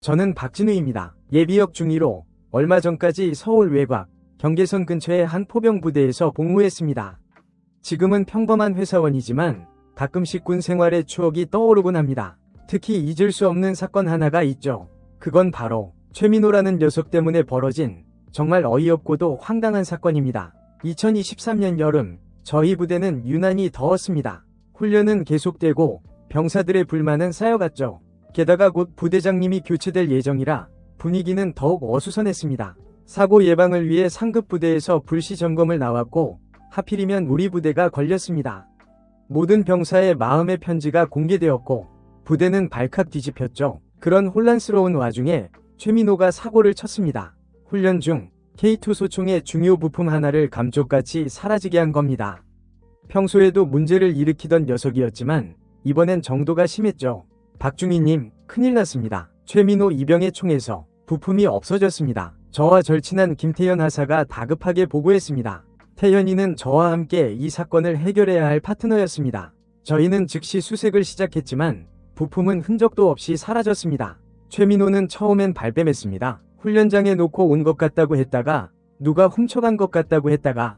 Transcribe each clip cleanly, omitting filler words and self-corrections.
저는 박진우입니다. 예비역 중위로 얼마 전까지 서울 외곽 경계선 근처의 한 포병 부대에서 복무했습니다. 지금은 평범한 회사원이지만 가끔씩 군 생활의 추억이 떠오르곤 합니다. 특히 잊을 수 없는 사건 하나가 있죠. 그건 바로 최민호라는 녀석 때문에 벌어진 정말 어이없고도 황당한 사건입니다. 2023년 여름 저희 부대는 유난히 더웠습니다. 훈련은 계속되고 병사들의 불만은 쌓여갔죠. 게다가 곧 부대장님이 교체될 예정이라 분위기는 더욱 어수선했습니다. 사고 예방을 위해 상급 부대에서 불시 점검을 나왔고 하필이면 우리 부대가 걸렸습니다. 모든 병사의 마음의 편지가 공개되었고 부대는 발칵 뒤집혔죠. 그런 혼란스러운 와중에 최민호가 사고를 쳤습니다. 훈련 중 K2 소총의 중요 부품 하나를 감쪽같이 사라지게 한 겁니다. 평소에도 문제를 일으키던 녀석이었지만 이번엔 정도가 심했죠. 박중희님, 큰일 났습니다. 최민호 이병의 총에서 부품이 없어졌습니다. 저와 절친한 김태현 하사가 다급하게 보고했습니다. 태현이는 저와 함께 이 사건을 해결해야 할 파트너였습니다. 저희는 즉시 수색을 시작했지만 부품은 흔적도 없이 사라졌습니다. 최민호는 처음엔 발뺌했습니다. 훈련장에 놓고 온 것 같다고 했다가 누가 훔쳐간 것 같다고 했다가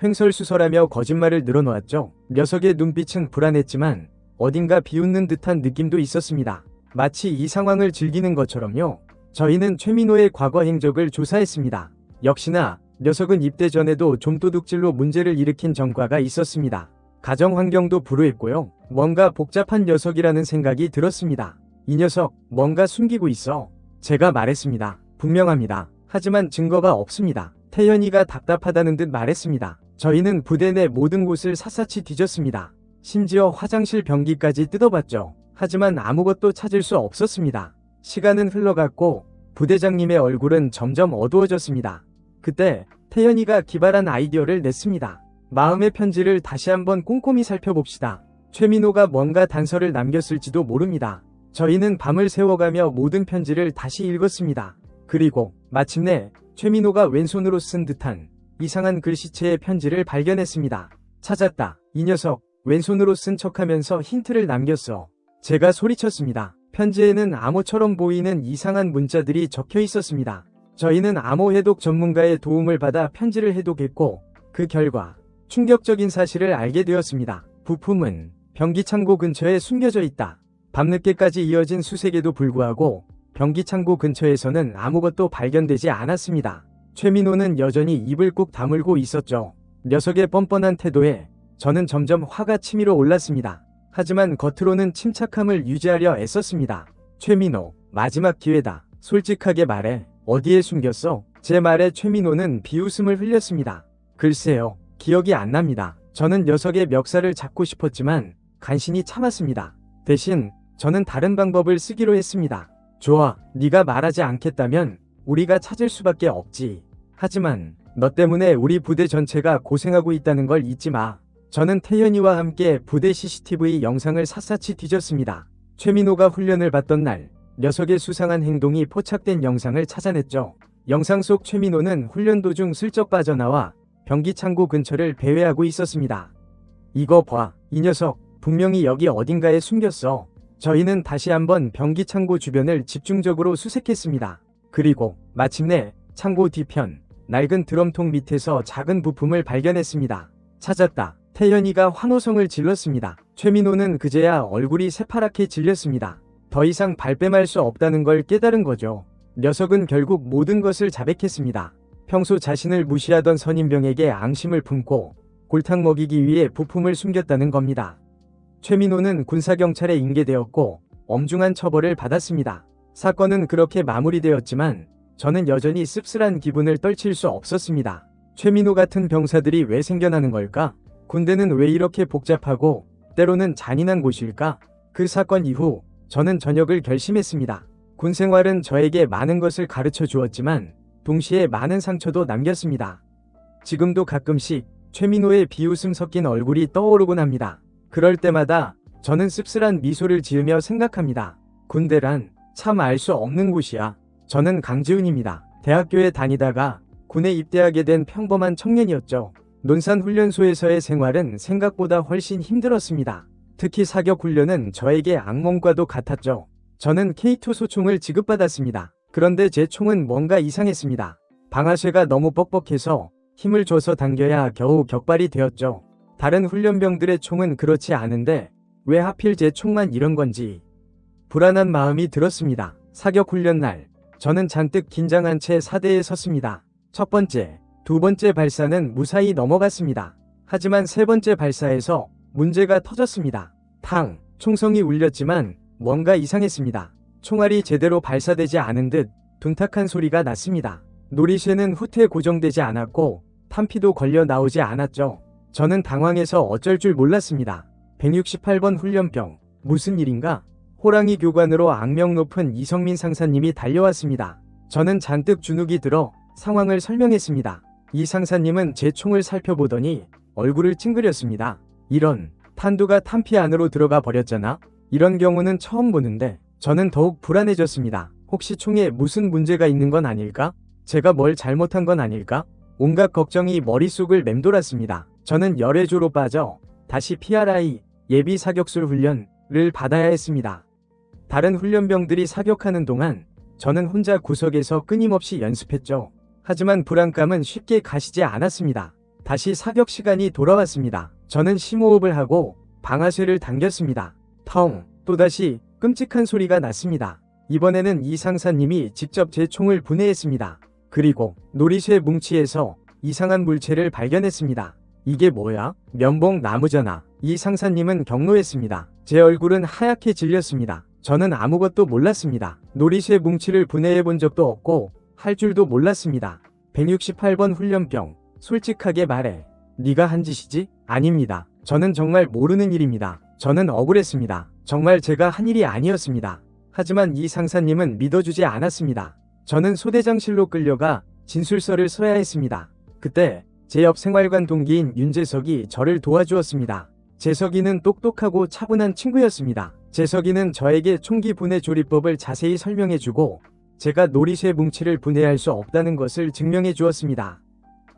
횡설수설하며 거짓말을 늘어놓았죠. 녀석의 눈빛은 불안했지만 어딘가 비웃는 듯한 느낌도 있었습니다. 마치 이 상황을 즐기는 것처럼요. 저희는 최민호의 과거 행적을 조사했습니다. 역시나 녀석은 입대 전에도 좀도둑질로 문제를 일으킨 전과가 있었습니다. 가정 환경도 불우했고요. 뭔가 복잡한 녀석이라는 생각이 들었습니다. 이 녀석 뭔가 숨기고 있어. 제가 말했습니다. 분명합니다. 하지만 증거가 없습니다. 태현이가 답답하다는 듯 말했습니다. 저희는 부대 내 모든 곳을 샅샅이 뒤졌습니다. 심지어 화장실 변기까지 뜯어봤죠. 하지만 아무것도 찾을 수 없었습니다. 시간은 흘러갔고 부대장님의 얼굴은 점점 어두워졌습니다. 그때 태현이가 기발한 아이디어를 냈습니다. 마음의 편지를 다시 한번 꼼꼼히 살펴봅시다. 최민호가 뭔가 단서를 남겼을지도 모릅니다. 저희는 밤을 새워가며 모든 편지를 다시 읽었습니다. 그리고 마침내 최민호가 왼손으로 쓴 듯한 이상한 글씨체의 편지를 발견했습니다. 찾았다. 이 녀석 왼손으로 쓴 척하면서 힌트를 남겼어. 제가 소리쳤습니다. 편지에는 암호처럼 보이는 이상한 문자들이 적혀 있었습니다. 저희는 암호 해독 전문가의 도움을 받아 편지를 해독했고 그 결과 충격적인 사실을 알게 되었습니다. 부품은 변기창고 근처에 숨겨져 있다. 밤늦게까지 이어진 수색에도 불구하고 변기창고 근처에서는 아무것도 발견되지 않았습니다. 최민호는 여전히 입을 꾹 다물고 있었죠. 녀석의 뻔뻔한 태도에 저는 점점 화가 치밀어 올랐습니다. 하지만 겉으로는 침착함을 유지하려 애썼습니다. 최민호, 마지막 기회다. 솔직하게 말해. 어디에 숨겼어? 제 말에 최민호는 비웃음을 흘렸습니다. 글쎄요, 기억이 안 납니다. 저는 녀석의 멱살을 잡고 싶었지만 간신히 참았습니다. 대신 저는 다른 방법을 쓰기로 했습니다. 좋아, 네가 말하지 않겠다면 우리가 찾을 수밖에 없지. 하지만 너 때문에 우리 부대 전체가 고생하고 있다는 걸 잊지 마. 저는 태현이와 함께 부대 CCTV 영상을 샅샅이 뒤졌습니다. 최민호가 훈련을 받던 날 녀석의 수상한 행동이 포착된 영상을 찾아냈죠. 영상 속 최민호는 훈련 도중 슬쩍 빠져나와 변기창고 근처를 배회하고 있었습니다. 이거 봐, 이 녀석 분명히 여기 어딘가에 숨겼어. 저희는 다시 한번 변기창고 주변을 집중적으로 수색했습니다. 그리고 마침내 창고 뒤편 낡은 드럼통 밑에서 작은 부품을 발견했습니다. 찾았다. 태현이가 환호성을 질렀습니다. 최민호는 그제야 얼굴이 새파랗게 질렸습니다. 더 이상 발뺌할 수 없다는 걸 깨달은 거죠. 녀석은 결국 모든 것을 자백했습니다. 평소 자신을 무시하던 선임병에게 앙심을 품고 골탕 먹이기 위해 부품을 숨겼다는 겁니다. 최민호는 군사경찰에 인계되었고 엄중한 처벌을 받았습니다. 사건은 그렇게 마무리되었지만 저는 여전히 씁쓸한 기분을 떨칠 수 없었습니다. 최민호 같은 병사들이 왜 생겨나는 걸까? 군대는 왜 이렇게 복잡하고 때로는 잔인한 곳일까? 그 사건 이후 저는 전역을 결심했습니다. 군 생활은 저에게 많은 것을 가르쳐 주었지만 동시에 많은 상처도 남겼습니다. 지금도 가끔씩 최민호의 비웃음 섞인 얼굴이 떠오르곤 합니다. 그럴 때마다 저는 씁쓸한 미소를 지으며 생각합니다. 군대란 참 알 수 없는 곳이야. 저는 강지훈입니다. 대학교에 다니다가 군에 입대하게 된 평범한 청년이었죠. 논산훈련소에서의 생활은 생각보다 훨씬 힘들었습니다. 특히 사격훈련은 저에게 악몽과도 같았죠. 저는 K2 소총을 지급받았습니다. 그런데 제 총은 뭔가 이상했습니다. 방아쇠가 너무 뻑뻑해서 힘을 줘서 당겨야 겨우 격발이 되었죠. 다른 훈련병들의 총은 그렇지 않은데 왜 하필 제 총만 이런 건지 불안한 마음이 들었습니다. 사격 훈련 날 저는 잔뜩 긴장한 채 사대에 섰습니다. 첫 번째, 두 번째 발사는 무사히 넘어갔습니다. 하지만 세 번째 발사에서 문제가 터졌습니다. 탕! 총성이 울렸지만 뭔가 이상했습니다. 총알이 제대로 발사되지 않은 듯 둔탁한 소리가 났습니다. 노리쇠는 후퇴 고정되지 않았고 탄피도 걸려 나오지 않았죠. 저는 당황해서 어쩔 줄 몰랐습니다. 168번 훈련병, 무슨 일인가? 호랑이 교관으로 악명 높은 이성민 상사님이 달려왔습니다. 저는 잔뜩 주눅이 들어 상황을 설명했습니다. 이 상사님은 제 총을 살펴보더니 얼굴을 찡그렸습니다. 이런, 탄두가 탄피 안으로 들어가 버렸잖아? 이런 경우는 처음 보는데 저는 더욱 불안해졌습니다. 혹시 총에 무슨 문제가 있는 건 아닐까? 제가 뭘 잘못한 건 아닐까? 온갖 걱정이 머릿속을 맴돌았습니다. 저는 열애조로 빠져 다시 PRI 예비 사격술 훈련을 받아야 했습니다. 다른 훈련병들이 사격하는 동안 저는 혼자 구석에서 끊임없이 연습했죠. 하지만 불안감은 쉽게 가시지 않았습니다. 다시 사격 시간이 돌아왔습니다. 저는 심호흡을 하고 방아쇠를 당겼습니다. 텅! 또다시 끔찍한 소리가 났습니다. 이번에는 이 상사님이 직접 제 총을 분해했습니다. 그리고 노리쇠 뭉치에서 이상한 물체를 발견했습니다. 이게 뭐야? 면봉 나무잖아. 이 상사님은 경로했습니다. 제 얼굴은 하얗게 질렸습니다. 저는 아무것도 몰랐습니다. 노리쇠 뭉치를 분해해 본 적도 없고 할 줄도 몰랐습니다. 168번 훈련병, 솔직하게 말해. 네가 한 짓이지? 아닙니다. 저는 정말 모르는 일입니다. 저는 억울했습니다. 정말 제가 한 일이 아니었습니다. 하지만 이 상사님은 믿어주지 않았습니다. 저는 소대장실로 끌려가 진술서를 써야 했습니다. 그때 제 옆 생활관 동기인 윤재석이 저를 도와주었습니다. 재석이는 똑똑하고 차분한 친구였습니다. 재석이는 저에게 총기 분해 조리법을 자세히 설명해주고 제가 노리쇠 뭉치를 분해할 수 없다는 것을 증명해 주었습니다.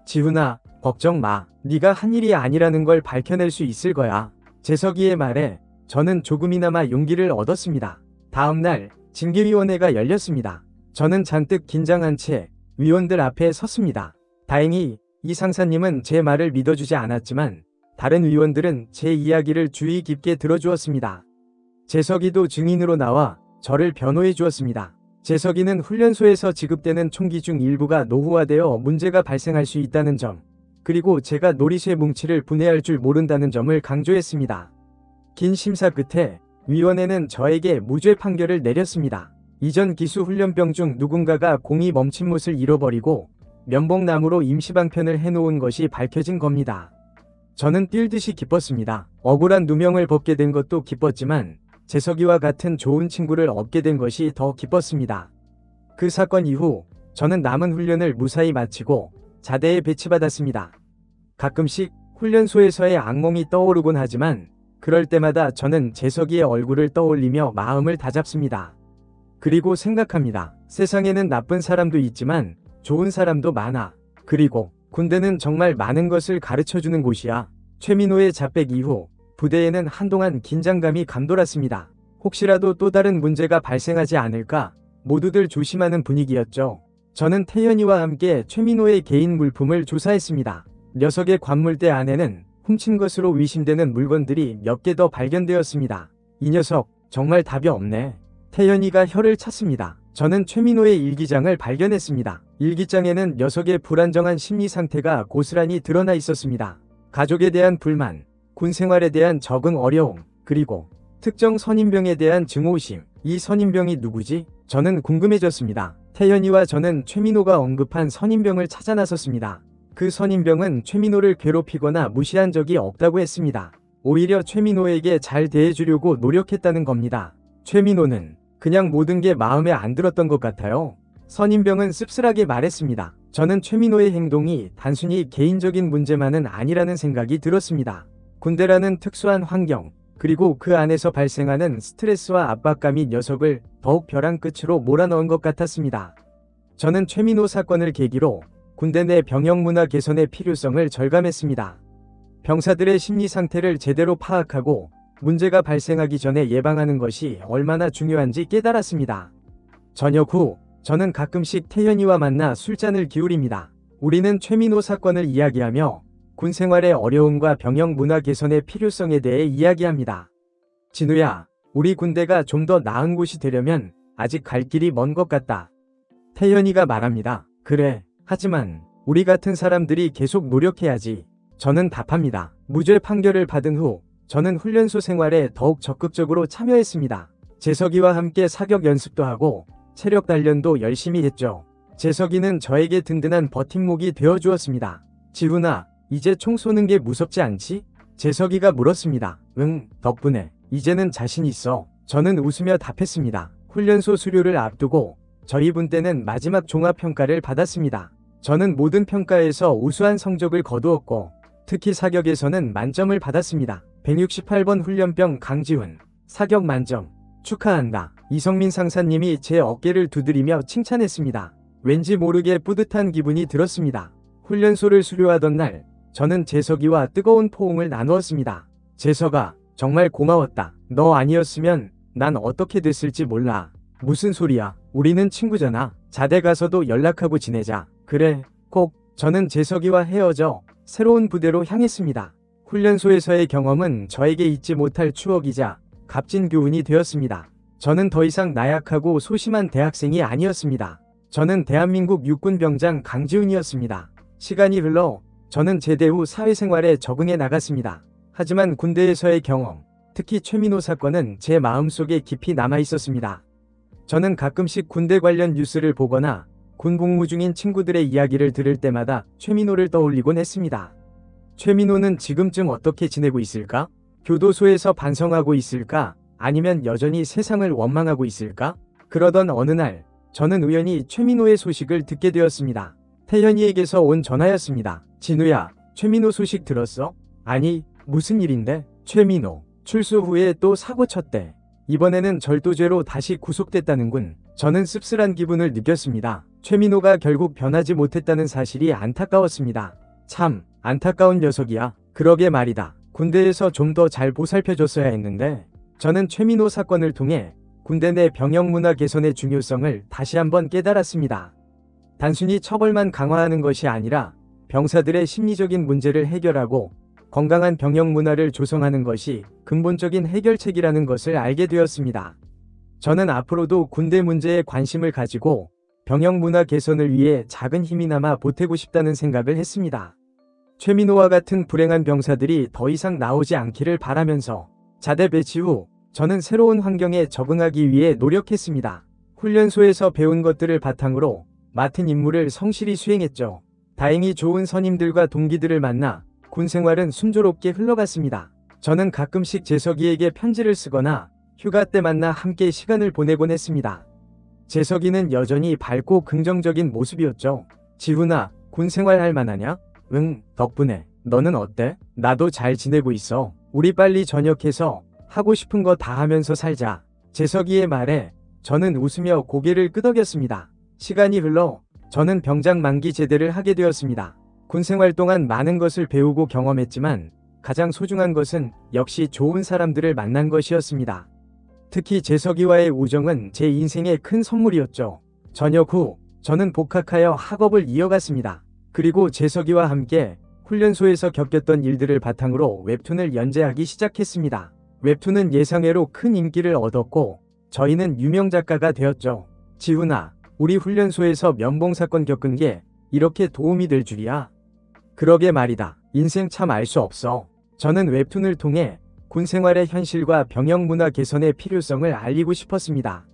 지훈아, 걱정 마. 네가 한 일이 아니라는 걸 밝혀낼 수 있을 거야. 재석이의 말에 저는 조금이나마 용기를 얻었습니다. 다음 날 징계위원회가 열렸습니다. 저는 잔뜩 긴장한 채 위원들 앞에 섰습니다. 다행히 이 상사님은 제 말을 믿어주지 않았지만 다른 위원들은 제 이야기를 주의 깊게 들어주었습니다. 재석이도 증인으로 나와 저를 변호해 주었습니다. 재석이는 훈련소에서 지급되는 총기 중 일부가 노후화되어 문제가 발생할 수 있다는 점, 그리고 제가 노리쇠 뭉치를 분해할 줄 모른다는 점을 강조했습니다. 긴 심사 끝에 위원회는 저에게 무죄 판결을 내렸습니다. 이전 기수 훈련병 중 누군가가 공이 멈춘 못을 잃어버리고 면봉나무로 임시방편을 해놓은 것이 밝혀진 겁니다. 저는 뛸 듯이 기뻤습니다. 억울한 누명을 벗게 된 것도 기뻤지만 재석이와 같은 좋은 친구를 얻게 된 것이 더 기뻤습니다. 그 사건 이후 저는 남은 훈련을 무사히 마치고 자대에 배치받았습니다. 가끔씩 훈련소에서의 악몽이 떠오르곤 하지만 그럴 때마다 저는 재석이의 얼굴을 떠올리며 마음을 다잡습니다. 그리고 생각합니다. 세상에는 나쁜 사람도 있지만 좋은 사람도 많아. 그리고 군대는 정말 많은 것을 가르쳐주는 곳이야. 최민호의 자백 이후 부대에는 한동안 긴장감이 감돌았습니다. 혹시라도 또 다른 문제가 발생하지 않을까 모두들 조심하는 분위기였죠. 저는 태연이와 함께 최민호의 개인 물품을 조사했습니다. 녀석의 관물대 안에는 훔친 것으로 의심되는 물건들이 몇 개 더 발견되었습니다. 이 녀석 정말 답이 없네. 태연이가 혀를 찼습니다. 저는 최민호의 일기장을 발견했습니다. 일기장에는 녀석의 불안정한 심리 상태가 고스란히 드러나 있었습니다. 가족에 대한 불만, 군 생활에 대한 적응 어려움, 그리고 특정 선임병에 대한 증오심. 이 선임병이 누구지? 저는 궁금해졌습니다. 태연이와 저는 최민호가 언급한 선임병을 찾아 나섰습니다. 그 선임병은 최민호를 괴롭히거나 무시한 적이 없다고 했습니다. 오히려 최민호에게 잘 대해주려고 노력했다는 겁니다. 최민호는 그냥 모든 게 마음에 안 들었던 것 같아요. 선임병은 씁쓸하게 말했습니다. 저는 최민호의 행동이 단순히 개인적인 문제만은 아니라는 생각이 들었습니다. 군대라는 특수한 환경, 그리고 그 안에서 발생하는 스트레스와 압박감이 녀석을 더욱 벼랑 끝으로 몰아넣은 것 같았습니다. 저는 최민호 사건을 계기로 군대 내 병영 문화 개선의 필요성을 절감했습니다. 병사들의 심리 상태를 제대로 파악하고 문제가 발생하기 전에 예방하는 것이 얼마나 중요한지 깨달았습니다. 저녁 후 저는 가끔씩 태연이와 만나 술잔을 기울입니다. 우리는 최민호 사건을 이야기하며 군 생활의 어려움과 병영 문화 개선의 필요성에 대해 이야기합니다. 진우야, 우리 군대가 좀 더 나은 곳이 되려면 아직 갈 길이 먼 것 같다. 태연이가 말합니다. 그래, 하지만 우리 같은 사람들이 계속 노력해야지. 저는 답합니다. 무죄 판결을 받은 후 저는 훈련소 생활에 더욱 적극적으로 참여했습니다. 재석이와 함께 사격 연습도 하고 체력 단련도 열심히 했죠. 재석이는 저에게 든든한 버팀목이 되어주었습니다. 지훈아, 이제 총 쏘는 게 무섭지 않지? 재석이가 물었습니다. 응, 덕분에 이제는 자신 있어. 저는 웃으며 답했습니다. 훈련소 수료를 앞두고 저희 분대는 마지막 종합평가를 받았습니다. 저는 모든 평가에서 우수한 성적을 거두었고 특히 사격에서는 만점을 받았습니다. 168번 훈련병 강지훈, 사격 만점, 축하한다. 이성민 상사님이 제 어깨를 두드리며 칭찬했습니다. 왠지 모르게 뿌듯한 기분이 들었습니다. 훈련소를 수료하던 날 저는 재석이와 뜨거운 포옹을 나누었습니다. 재석아, 정말 고마웠다. 너 아니었으면 난 어떻게 됐을지 몰라. 무슨 소리야. 우리는 친구잖아. 자대 가서도 연락하고 지내자. 그래, 꼭. 저는 재석이와 헤어져 새로운 부대로 향했습니다. 훈련소에서의 경험은 저에게 잊지 못할 추억이자 값진 교훈이 되었습니다. 저는 더 이상 나약하고 소심한 대학생이 아니었습니다. 저는 대한민국 육군병장 강지훈이었습니다. 시간이 흘러 저는 제대 후 사회생활에 적응해 나갔습니다. 하지만 군대에서의 경험, 특히 최민호 사건은 제 마음속에 깊이 남아 있었습니다. 저는 가끔씩 군대 관련 뉴스를 보거나 군 복무 중인 친구들의 이야기를 들을 때마다 최민호를 떠올리곤 했습니다. 최민호는 지금쯤 어떻게 지내고 있을까? 교도소에서 반성하고 있을까? 아니면 여전히 세상을 원망하고 있을까? 그러던 어느 날 저는 우연히 최민호의 소식을 듣게 되었습니다. 태현이에게서 온 전화였습니다. 진우야, 최민호 소식 들었어? 아니, 무슨 일인데? 최민호, 출소 후에 또 사고 쳤대. 이번에는 절도죄로 다시 구속됐다는군. 저는 씁쓸한 기분을 느꼈습니다. 최민호가 결국 변하지 못했다는 사실이 안타까웠습니다. 참, 안타까운 녀석이야. 그러게 말이다. 군대에서 좀 더 잘 보살펴줬어야 했는데. 저는 최민호 사건을 통해 군대 내 병영 문화 개선의 중요성을 다시 한번 깨달았습니다. 단순히 처벌만 강화하는 것이 아니라 병사들의 심리적인 문제를 해결하고 건강한 병영 문화를 조성하는 것이 근본적인 해결책이라는 것을 알게 되었습니다. 저는 앞으로도 군대 문제에 관심을 가지고 병영 문화 개선을 위해 작은 힘이나마 보태고 싶다는 생각을 했습니다. 최민호와 같은 불행한 병사들이 더 이상 나오지 않기를 바라면서 자대 배치 후 저는 새로운 환경에 적응하기 위해 노력했습니다. 훈련소에서 배운 것들을 바탕으로 맡은 임무를 성실히 수행했죠. 다행히 좋은 선임들과 동기들을 만나 군 생활은 순조롭게 흘러갔습니다. 저는 가끔씩 재석이에게 편지를 쓰거나 휴가 때 만나 함께 시간을 보내곤 했습니다. 재석이는 여전히 밝고 긍정적인 모습이었죠. 지훈아, 군 생활 할 만하냐? 응, 덕분에. 너는 어때? 나도 잘 지내고 있어. 우리 빨리 전역해서 하고 싶은 거 다 하면서 살자. 재석이의 말에 저는 웃으며 고개를 끄덕였습니다. 시간이 흘러 저는 병장 만기 제대를 하게 되었습니다. 군 생활 동안 많은 것을 배우고 경험했지만 가장 소중한 것은 역시 좋은 사람들을 만난 것이었습니다. 특히 재석이와의 우정은 제 인생의 큰 선물이었죠. 전역 후 저는 복학하여 학업을 이어갔습니다. 그리고 재석이와 함께 훈련소에서 겪었던 일들을 바탕으로 웹툰을 연재하기 시작했습니다. 웹툰은 예상외로 큰 인기를 얻었고 저희는 유명 작가가 되었죠. 지훈아, 우리 훈련소에서 면봉사건 겪은 게 이렇게 도움이 될 줄이야. 그러게 말이다. 인생 참 알 수 없어. 저는 웹툰을 통해 군 생활의 현실과 병영 문화 개선의 필요성을 알리고 싶었습니다.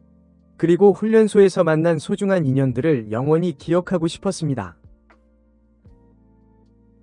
그리고 훈련소에서 만난 소중한 인연들을 영원히 기억하고 싶었습니다.